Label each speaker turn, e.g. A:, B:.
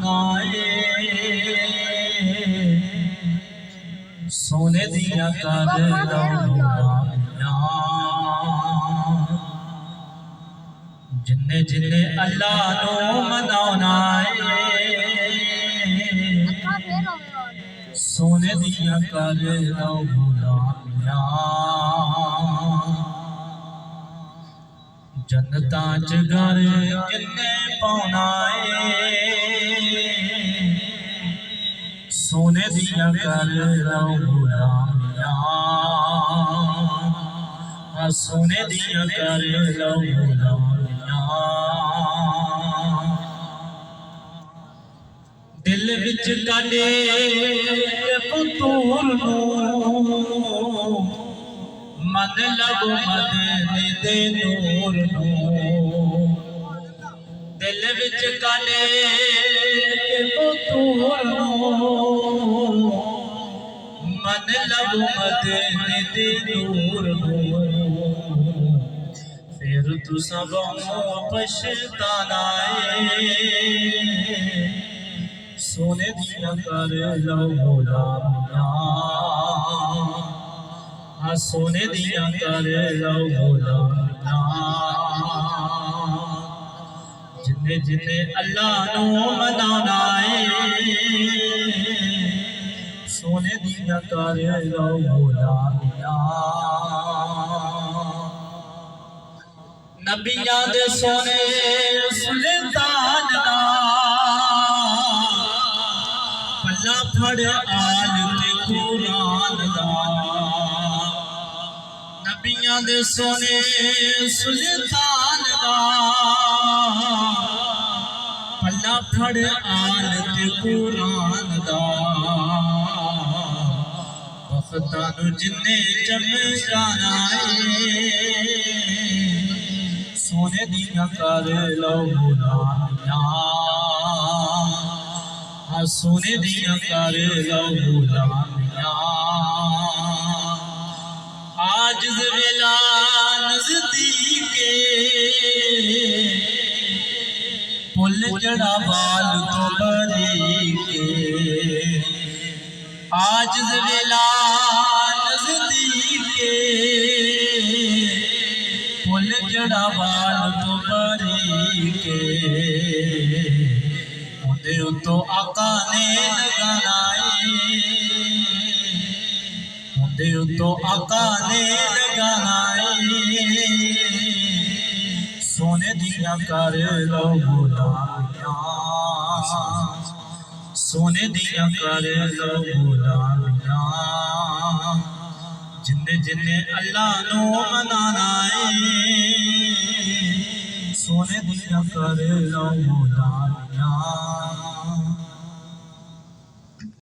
A: मनाए सोने दिया कर जिन्ने जिन्ने अल्लाह नो मनाना सोने दिया कर जन्नता च घर जिन्ने पाना सोने दिया कर सोने दिया कर दिल विच काले पुतूर मन लब मदीने दे नूर दिल विच काले पुतूर मन लब मदीने दे नूर फिर तू सब पछताना सोने दिया कर सोने दिया कर जिन्ने जिन्ने अल्लाह नो मनाना सोने दिया कर नबियां दे सोने सुल्तान दा पल्ला फड़ आल ते कुरान दा नबियां दे सोने सुल्तान दा पल्ला फड़ आल ते कुरान दा वक्तां नू जिन्ने चमकाना सोने दिया कर सोने दिया कर आज वेला नजदीके पुल चढ़ा बाल तो बरी के आज वेला नजदीके पुल चढ़ा बाल तो बरी के तो आका ने लगाना तो आका ने लगाना सोने दिया कर सोने दिया कर जिन्ने जिन्ने अल्लाह नो मनाना सोने दिया कर